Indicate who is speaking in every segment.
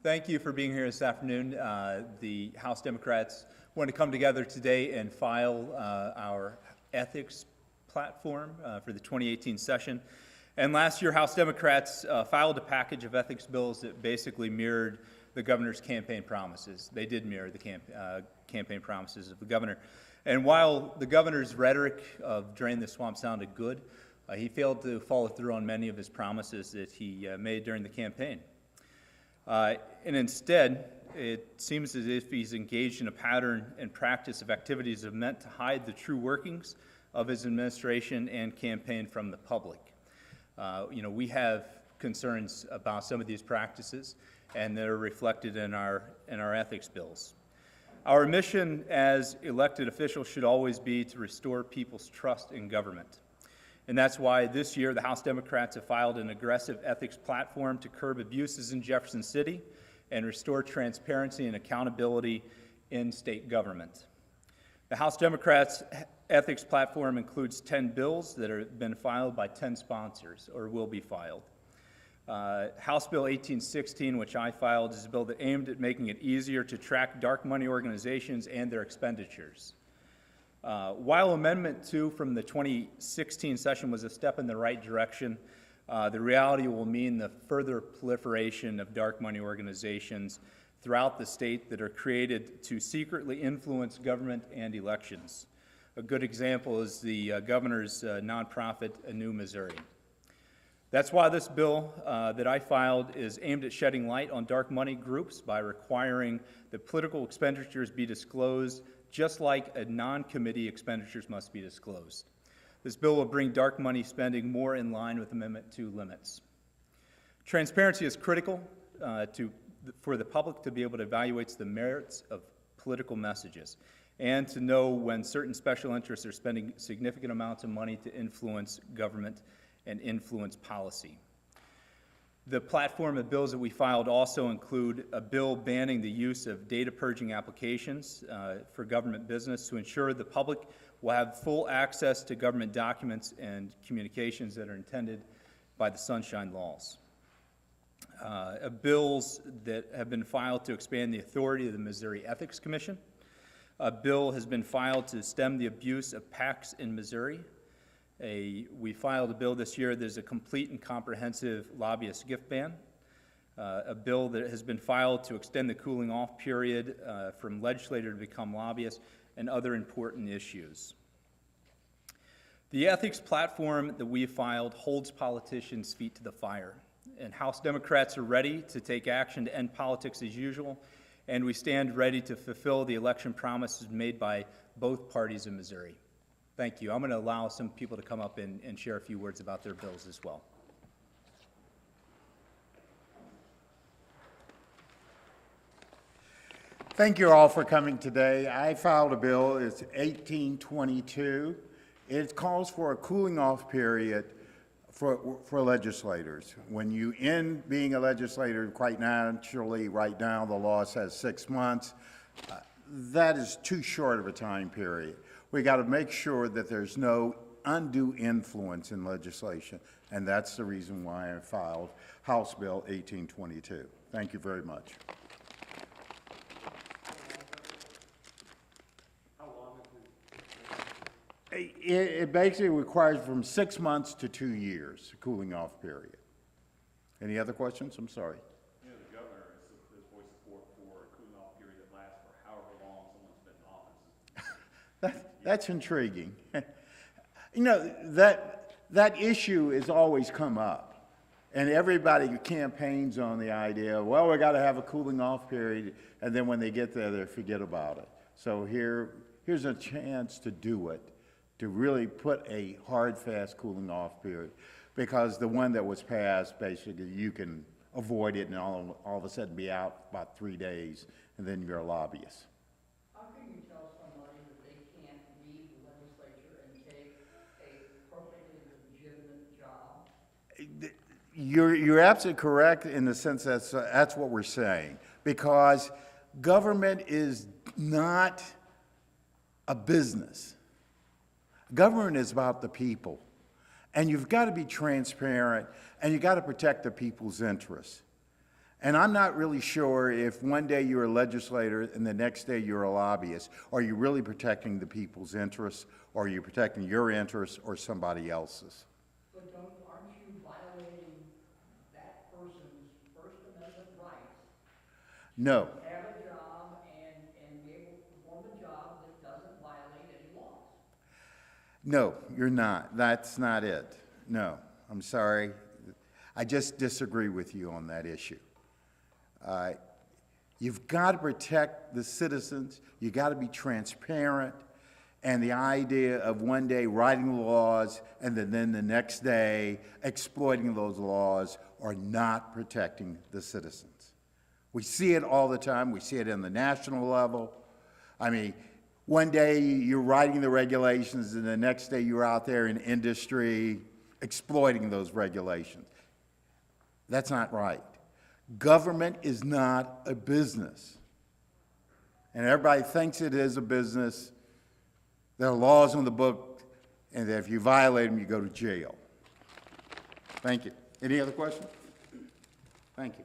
Speaker 1: Thank you for being here this afternoon. The House Democrats want to come together today and file our ethics platform for the 2018 session. And last year, House Democrats filed a package of ethics bills that basically mirrored the governor's campaign promises. They did mirror the campaign promises of the governor. And while the governor's rhetoric of drain the swamp sounded good, he failed to follow through on many of his promises that he made during the campaign. And instead, it seems as if he's engaged in a pattern and practice of activities that are meant to hide the true workings of his administration and campaign from the public. We have concerns about some of these practices, and they're reflected in our ethics bills. Our mission as elected officials should always be to restore people's trust in government. And that's why this year the House Democrats have filed an aggressive ethics platform to curb abuses in Jefferson City and restore transparency and accountability in state government. The House Democrats' ethics platform includes 10 bills that have been filed by 10 sponsors or will be filed. House Bill 1816, which I filed, is a bill that aimed at making it easier to track dark money organizations and their expenditures. While Amendment 2 from the 2016 session was a step in the right direction, the reality will mean the further proliferation of dark money organizations throughout the state that are created to secretly influence government and elections. A good example is the governor's nonprofit, Anew Missouri. That's why this bill that I filed is aimed at shedding light on dark money groups by requiring that political expenditures be disclosed just like a non-committee expenditures must be disclosed. This bill will bring dark money spending more in line with Amendment 2 limits. Transparency is critical for the public to be able to evaluate the merits of political messages and to know when certain special interests are spending significant amounts of money to influence government and influence policy. The platform of bills that we filed also include a bill banning the use of data purging applications for government business to ensure the public will have full access to government documents and communications that are intended by the Sunshine Laws. Bills that have been filed to expand the authority of the Missouri Ethics Commission. A bill has been filed to stem the abuse of PACs in Missouri. We filed a bill this year. There's a complete and comprehensive lobbyist gift ban. A bill that has been filed to extend the cooling off period from legislator to become lobbyist and other important issues. The ethics platform that we filed holds politicians' feet to the fire, and House Democrats are ready to take action to end politics as usual, and we stand ready to fulfill the election promises made by both parties in Missouri. Thank you. I'm going to allow some people to come up and share a few words about their bills as well.
Speaker 2: Thank you all for coming today. I filed a bill, it's 1822. It calls for a cooling off period for legislators. When you end being a legislator, quite naturally, right now the law says 6 months. That is too short of a time period. We got to make sure that there's no undue influence in legislation, and that's the reason why I filed House Bill 1822. Thank you very much. How long is it? It basically requires from 6 months to 2 years, a cooling off period. Any other questions? I'm sorry.
Speaker 3: The governor has voiced support for a cooling off period that lasts for however long someone's been in office.
Speaker 2: That's intriguing. That issue has always come up, and everybody campaigns on the idea, well, we got to have a cooling off period, and then when they get there, they forget about it. So here's a chance to do it, to really put a hard, fast cooling off period, because the one that was passed, basically, you can avoid it and all of a sudden be out about 3 days, and then you're a lobbyist. You're absolutely correct in the sense that's what we're saying, because government is not a business. Government is about the people, and you've got to be transparent, and you've got to protect the people's interests. And I'm not really sure if one day you're a legislator and the next day you're a lobbyist, are you really protecting the people's interests, or are you protecting your interests or somebody else's?
Speaker 4: But aren't you violating that person's First Amendment rights
Speaker 2: No,
Speaker 4: to have a job and be able to perform a job that doesn't violate any laws?
Speaker 2: no, you're not. That's not it. No, I'm sorry. I just disagree with you on that issue. You've got to protect the citizens. You got to be transparent. And the idea of one day writing laws and then the next day exploiting those laws are not protecting the citizens. We see it all the time. We see it in the national level. I mean, one day you're writing the regulations and the next day you're out there in industry exploiting those regulations. That's not right. Government is not a business. And everybody thinks it is a business. There are laws on the book, and if you violate them, you go to jail. Thank you. Any other questions? Thank you.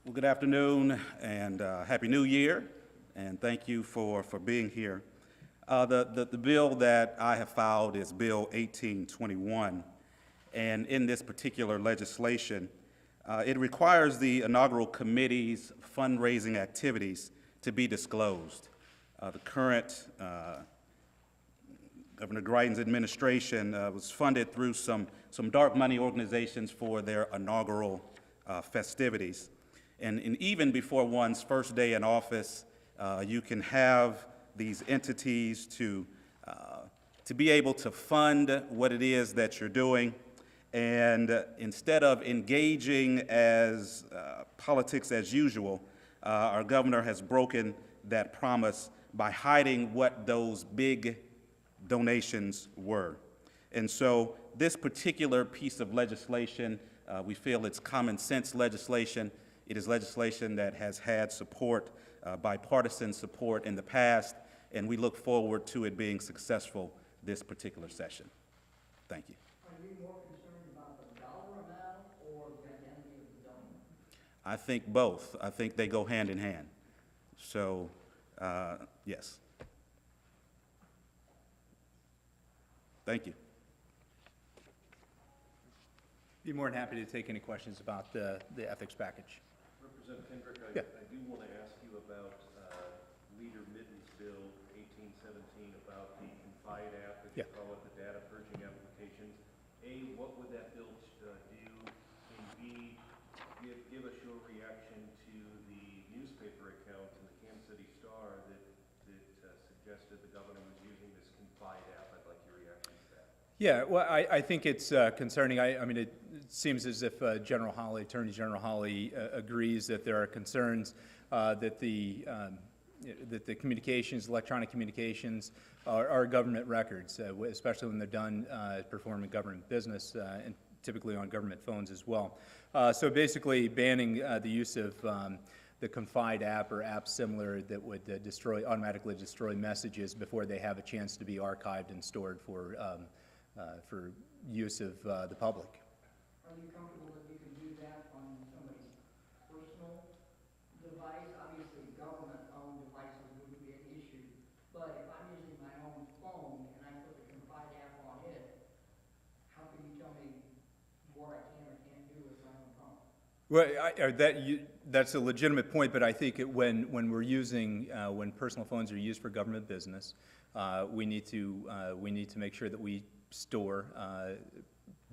Speaker 5: Well, good afternoon and Happy New Year, and thank you for being here. The bill that I have filed is Bill 1821, and in this particular legislation, it requires the inaugural committee's fundraising activities to be disclosed. The current Governor Greitens administration was funded through some dark money organizations for their inaugural festivities. And even before one's first day in office, you can have these entities to be able to fund what it is that you're doing. And instead of engaging as politics as usual, our governor has broken that promise by hiding what those big donations were. And so this particular piece of legislation, we feel it's common sense legislation. It is legislation that has had support, bipartisan support in the past, and we look forward to it being successful this particular session. Thank you.
Speaker 4: Are you more concerned about the dollar amount or the identity of the donor?
Speaker 5: I think both. I think they go hand in hand. So, yes. Thank you.
Speaker 1: Be more than happy to take any questions about the ethics package.
Speaker 6: Representative Kendrick,
Speaker 1: Yeah.
Speaker 6: I do want to ask you about Leader Mitten's bill 1817 about the Confide app, as you
Speaker 1: Yeah.
Speaker 6: call it, the data purging applications. A, what would that bill do? And B, give us your reaction to the newspaper account in the Kansas City Star that suggested the governor was using this Confide app. I'd like your reaction to that.
Speaker 1: Yeah, well, I think it's concerning. I mean, it seems as if General Hawley, Attorney General Hawley, agrees that there are concerns that the communications, electronic communications, are government records, especially when they're done performing government business, and typically on government phones as well. So basically, banning the use of the Confide app or apps similar that would automatically destroy messages before they have a chance to be archived and stored for use of the public.
Speaker 4: Are you comfortable that you can do that on somebody's personal device? Obviously, government-owned devices wouldn't be an issue, but if I'm using my own phone and I put the Confide app on it, how can you tell me what I can or can't do with my own phone?
Speaker 1: Well, that's a legitimate point, but I think when we're using when personal phones are used for government business, we need to make sure that we store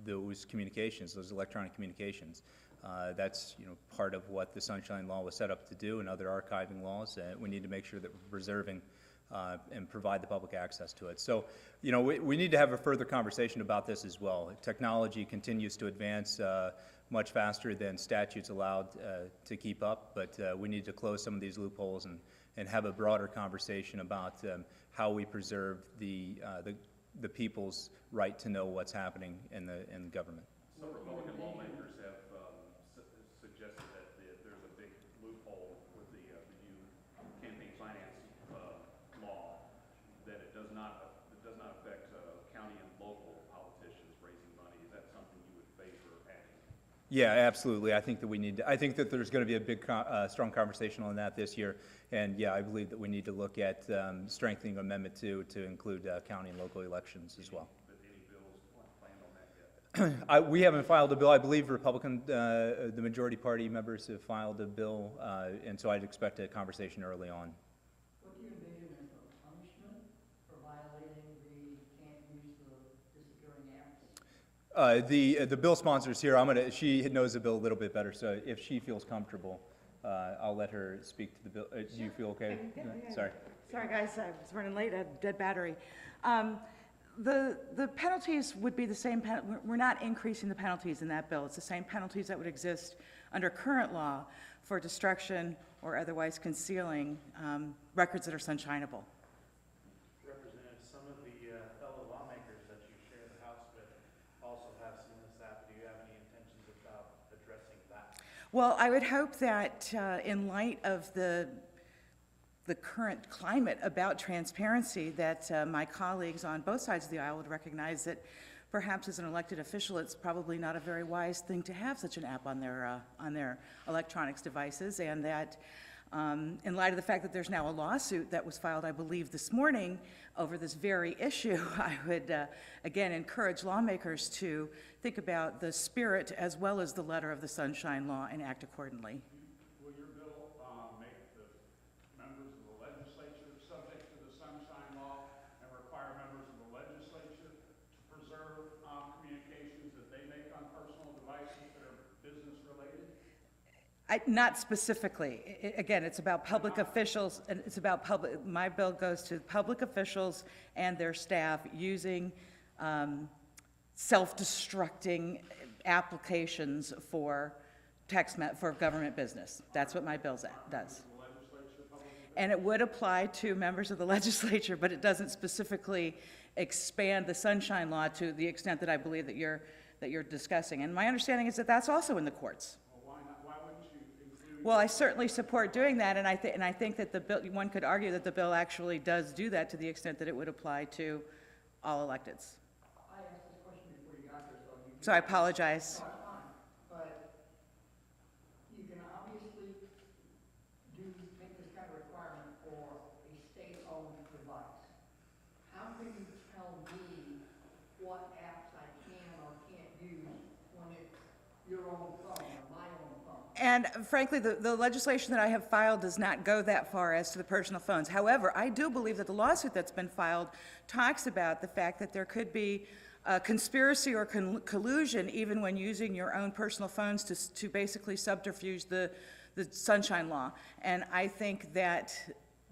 Speaker 1: those communications, those electronic communications. That's part of what the Sunshine Law was set up to do, and other archiving laws. We need to make sure that we're preserving and provide the public access to it. So, we need to have a further conversation about this as well. Technology continues to advance much faster than statutes allowed to keep up, but we need to close some of these loopholes and have a broader conversation about how we preserve the people's right to know what's happening in government.
Speaker 3: Some Republican lawmakers have suggested that there's a big loophole with the new campaign finance law, that it does not affect county and local politicians raising money. Is that something you would favor adding?
Speaker 1: Yeah, absolutely. I think that I think that there's going to be a big, strong conversation on that this year. And yeah, I believe that we need to look at strengthening Amendment 2 to include county and local elections as well.
Speaker 3: But any bills planned on that yet?
Speaker 1: We haven't filed a bill. I believe the majority party members have filed a bill, and so I'd expect a conversation early on.
Speaker 4: What do you envision as the punishment for violating the can't use the disappearing apps?
Speaker 1: The bill sponsors here, she knows the bill a little bit better, so if she feels comfortable, I'll let her speak to the bill. Do you feel okay?
Speaker 7: Yeah.
Speaker 1: Sorry.
Speaker 7: Sorry, guys, I was running late, I had a dead battery. The penalties would be the same, we're not increasing the penalties in that bill. It's the same penalties that would exist under current law for destruction or otherwise concealing records that are sunshineable.
Speaker 8: Representative, some of the fellow lawmakers that you share the House with also have some of this app. Do you have any intentions about addressing that?
Speaker 7: Well, I would hope that in light of the current climate about transparency, that my colleagues on both sides of the aisle would recognize that perhaps as an elected official, it's probably not a very wise thing to have such an app on their electronics devices, and that in light of the fact that there's now a lawsuit that was filed, I believe, this morning over this very issue, I would again encourage lawmakers to think about the spirit as well as the letter of the Sunshine Law and act accordingly.
Speaker 9: Will your bill make the members of the legislature subject to the Sunshine Law and require members of the legislature to preserve communications that they make on personal devices that are business related?
Speaker 7: Not specifically. Again, it's about public officials, and it's about my bill goes to public officials and their staff using self-destructing applications for for government business. That's what my bill does. And it would apply to members of the legislature, but it doesn't specifically expand the Sunshine Law to the extent that I believe that you're discussing. And my understanding is that that's also in the courts.
Speaker 9: Well, why not? Why wouldn't you include?
Speaker 7: Well, I certainly support doing that, and I think that the bill, one could argue that the bill actually does do that to the extent that it would apply to all electeds.
Speaker 4: I asked this question before you got there, so you.
Speaker 7: So I apologize.
Speaker 4: No, it's fine, but you can obviously make this kind of requirement for a state-owned device. How can you tell me what apps I can or can't use when it's your own phone or my own phone?
Speaker 7: And frankly, the legislation that I have filed does not go that far as to the personal phones. However, I do believe that the lawsuit that's been filed talks about the fact that there could be conspiracy or collusion even when using your own personal phones to basically subterfuge the Sunshine Law. And I think that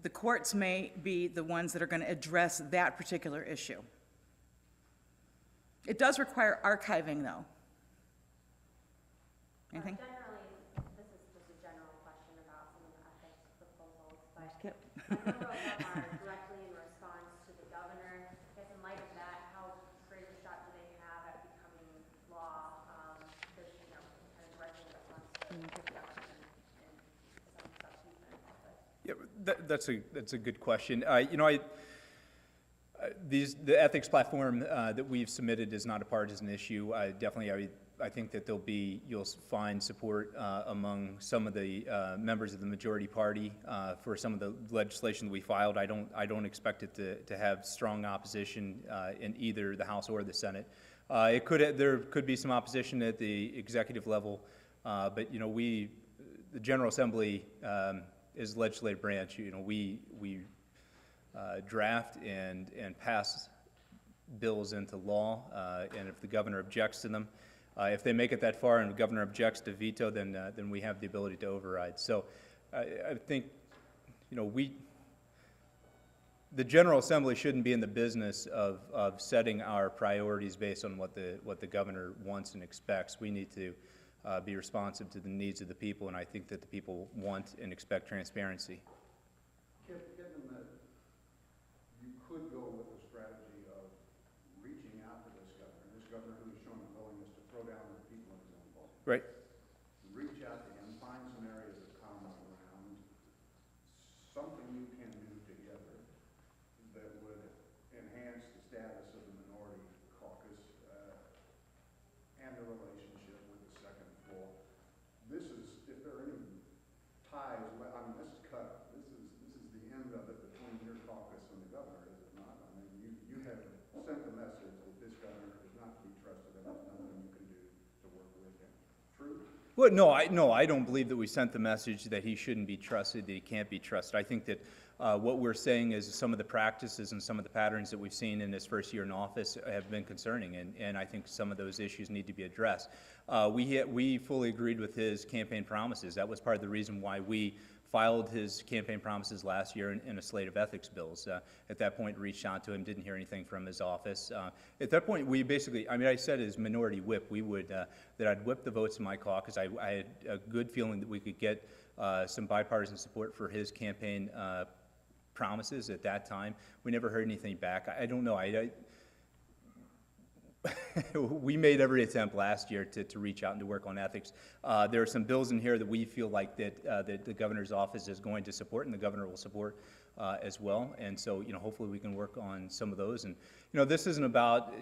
Speaker 7: the courts may be the ones that are going to address that particular issue. It does require archiving, though. Anything?
Speaker 10: Generally, this is just a general question about some of the ethics proposals, but
Speaker 7: Kip?
Speaker 10: a number of them are directly in response to the governor. I guess in light of that, how great a shot do they have at becoming law? Because, kind of directly in response to the governor and some substance.
Speaker 1: Yeah, that's a good question. The ethics platform that we've submitted is not a partisan issue. I think that you'll find support among some of the members of the majority party for some of the legislation that we filed. I don't expect it to have strong opposition in either the House or the Senate. There could be some opposition at the executive level, but the General Assembly is the legislative branch. We draft and pass bills into law, and if the governor objects to them, if they make it that far and the governor objects to veto, then we have the ability to override. So I think, the General Assembly shouldn't be in the business of setting our priorities based on what the governor wants and expects. We need to be responsive to the needs of the people, and I think that the people want and expect transparency.
Speaker 11: Kip, given that you could go with a strategy of reaching out to this governor who has shown a willingness to throw down the people in his own vote.
Speaker 1: Right.
Speaker 11: Reach out to him, find some areas of common ground, something you can do together that would enhance the status of the minority caucus and the relationship with the second floor.
Speaker 1: Well, no, I don't believe that we sent the message that he shouldn't be trusted, that he can't be trusted. I think that what we're saying is some of the practices and some of the patterns that we've seen in his first year in office have been concerning, and I think some of those issues need to be addressed. We fully agreed with his campaign promises. That was part of the reason why we filed his campaign promises last year in a slate of ethics bills. At that point, reached out to him, didn't hear anything from his office. At that point, we basically, I said as minority whip, we would, that I'd whip the votes in my caucus. I had a good feeling that we could get some bipartisan support for his campaign promises at that time. We never heard anything back. I don't know. We made every attempt last year to reach out and to work on ethics. There are some bills in here that we feel like that the governor's office is going to support, and the governor will support as well. And so, hopefully we can work on some of those. And, this isn't about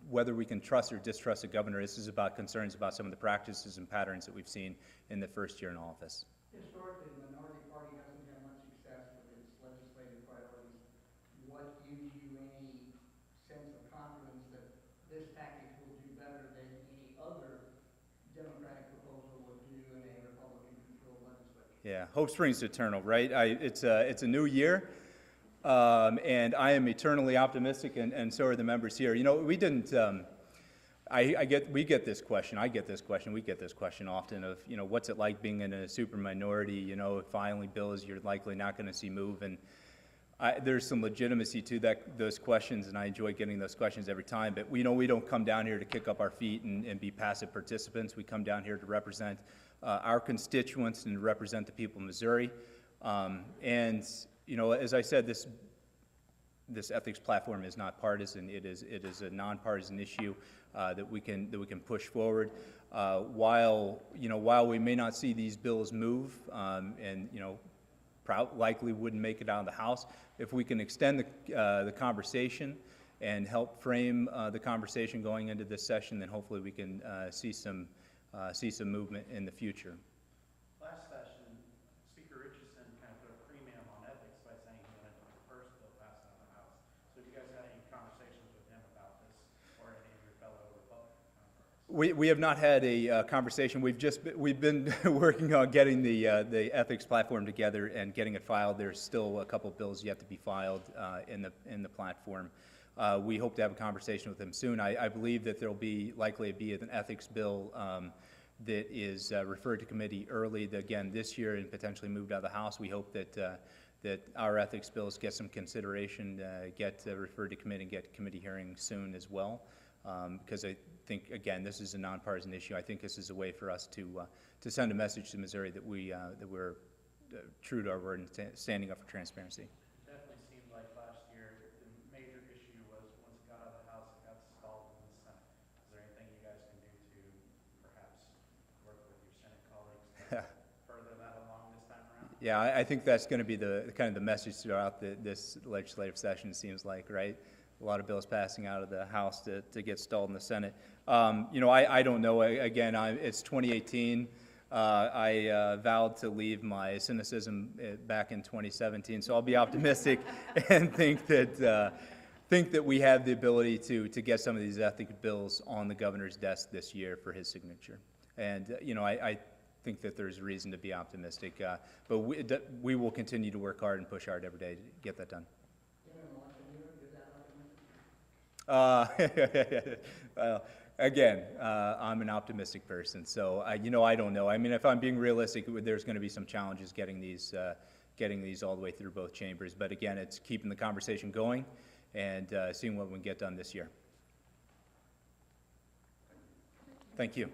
Speaker 1: whether we can trust or distrust the governor. This is about concerns about some of the practices and patterns that we've seen in the first year in office.
Speaker 4: Historically, the minority party hasn't had much success with its legislative priorities. What gives you any sense of confidence that this tactic will do better than any other Democratic proposal would do in a Republican-controlled legislature?
Speaker 1: Yeah, hope springs eternal, right? It's a new year, and I am eternally optimistic, and so are the members here. We didn't. We get this question. I get this question. We get this question often of, what's it like being in a super minority? Filing bills you're likely not going to see move, and there's some legitimacy to those questions, and I enjoy getting those questions every time. But we don't come down here to kick up our feet and be passive participants. We come down here to represent our constituents and represent the people of Missouri. As I said, this ethics platform is not partisan. It is a nonpartisan issue that we can push forward. While we may not see these bills move, and likely wouldn't make it out of the House, if we can extend the conversation and help frame the conversation going into this session, then hopefully we can see some movement in the future.
Speaker 8: Last session, Speaker Richardson kind of put a premium on ethics by saying he wanted the first bill passed out of the House. So have you guys had any conversations with him about this, or any of your fellow Republican counterparts?
Speaker 1: We have not had a conversation. We've been working on getting the ethics platform together and getting it filed. There's still a couple of bills yet to be filed in the platform. We hope to have a conversation with him soon. I believe that there'll likely be an ethics bill that is referred to committee early, again this year, and potentially moved out of the House. We hope that our ethics bills get some consideration, get referred to committee, and get committee hearings soon as well. Because I think, again, this is a nonpartisan issue. I think this is a way for us to send a message to Missouri that we're true to our word and standing up for transparency.
Speaker 8: It definitely seemed like last year the major issue was once it got out of the House, it got stalled in the Senate. Is there anything you guys can do to perhaps work with your Senate colleagues to further that along this time around?
Speaker 1: Yeah, I think that's going to be the kind of the message throughout this legislative session, it seems like, right? A lot of bills passing out of the House to get stalled in the Senate. I don't know. Again, it's 2018. I vowed to leave my cynicism back in 2017, so I'll be optimistic and think that we have the ability to get some of these ethics bills on the governor's desk this year for his signature. And I think that there's reason to be optimistic, but we will continue to work hard and push hard every day to get that done. Well, again, I'm an optimistic person, so I don't know. If I'm being realistic, there's going to be some challenges getting these all the way through both chambers. But again, it's keeping the conversation going and seeing what we can get done this year. Thank you.